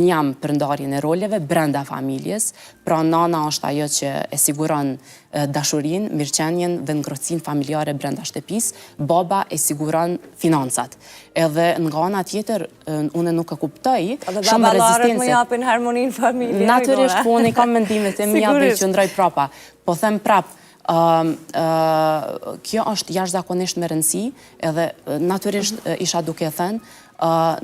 jam për ndarjen e roleve brenda familjes, pra nana është ajo që e siguron dashurin, mirëqenjen dhe ngrohtësinë familjare brenda shtëpisë, baba e siguron financat. Edhe nga ana tjetër, unë nuk e kuptoj shumë rezistencë. Më japin harmoninë familje. Natyrisht, po unë kam mendimet e mia dhe qëndroj prapa. Po them prap, kjo është jashtëzakonisht me rëndësi, edhe natyrisht isha duke thënë,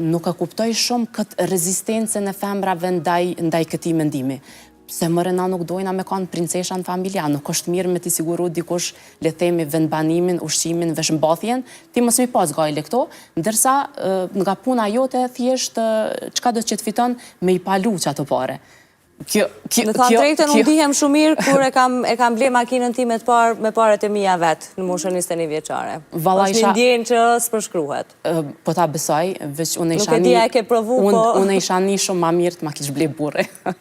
nuk e kuptoj shumë këtë rezistencën e femrave ndaj këtij mendimi. Se më rëna nuk dojna me kanë princesha në familja, nuk është mirë me t'i siguru dikush, le themi, vendbanimin, ushqimin, veshmbathjen, ti mos mi pas gajle këto, ndërsa nga puna jote thjesht çka do që të fiton me i palu që ato pare. Në të drejtën, unë dihem shumë mirë kur e kam ble makinën ti me paret e mia vetë në moshën 21 vjeçare. Është një ndjenë që s'përshkruhet. Po ta besoj, veç unë nuk e dija e ke provu, po... Unë isha një shumë ma mirë të ma kish ble burre. Po,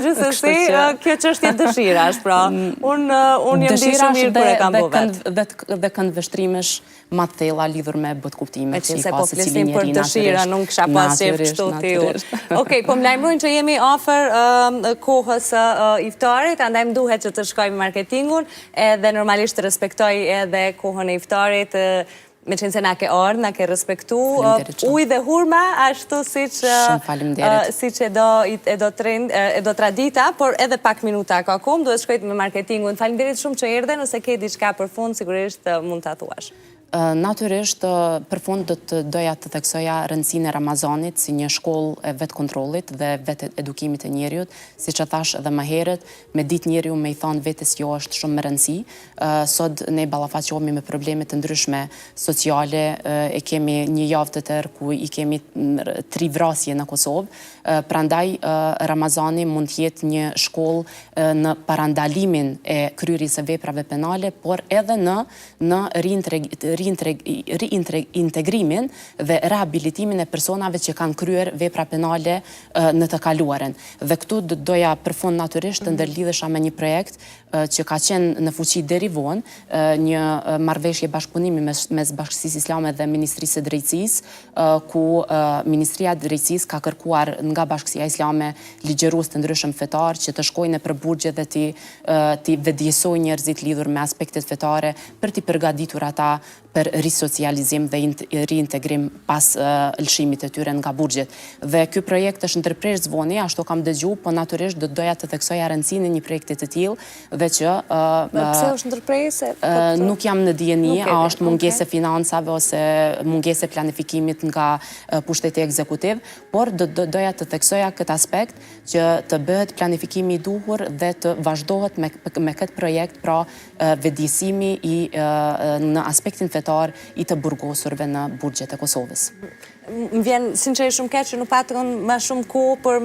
gjithsesi, kjo çështje dëshirash, pra. Unë jem di shumë mirë kur e kam bo vetë. Dhe këndvështrimesh ma të thella lidhur me bët kuptime. Se po flesim për dëshira, nuk kisha pas qef kështu ti unë. Okej, po më lajmërojnë që jemi afër kohës iftarit, andaj më duhet që të shkoj me marketingun edhe normalisht të respektoj edhe kohën e iftarit, me qenë se na ke ardhur, na ke respektu. Ujë dhe hurma, ashtu siç e do tradita, por edhe pak minuta ka kohë, duhet shkojt me marketingun. Faleminderit shumë që erdhe, nëse ke diçka për fund, sigurisht mund ta thuash. Natyrisht, për fund do të doja të theksoja rëndësinë e Ramazanit si një shkollë e vetë kontrollit dhe vetë edukimit e njeriut, si që thash edhe më herët, me ditë njeriu me i thonë vetes jo është shumë më rëndësi. Sot ne ballafaqohemi me probleme të ndryshme sociale, e kemi një javë të tërë ku i kemi 3 vrasje në Kosovë, prandaj Ramazani mund të jetë një shkollë në parandalimin e kryerjes së veprave penale, por edhe në reintegrimin dhe rehabilitimin e personave që kanë kryer vepra penale në të kaluaren. Dhe këtu doja për fund natyrisht të ndërlidhesha me një projekt që ka qenë në fuqi deri vonë, një marrëveshje bashkëpunimi mes Bashkisë Islame dhe Ministrisë së Drejtësisë, ku Ministria e Drejtësisë ka kërkuar nga Bashkësia Islame ligjërues të ndryshëm fetar që të shkojnë në përburgje dhe ti vedjesojnë njerëzit lidhur me aspektet fetare për t'i përgatitur ata për risocializim dhe reintegrim pas lëshimit e tyre nga burgjet. Dhe ky projekt është ndërpresh zvoni, ashtu kam dëgju, po natyrisht do doja të theksoja rëndësinë e një projekti të tillë dhe që pse është ndërprerje? Nuk jam në dieni, a është mungesë financave ose mungesë planifikimit nga pushteti ekzekutiv, por do doja të theksoja këtë aspekt që të bëhet planifikimi i duhur dhe të vazhdohet me këtë projekt, pra vedisimi në aspektin fetar i të burgosurve në burgjet e Kosovës. Më vjen sinqerisht shumë keq që nuk patëm më shumë kohë për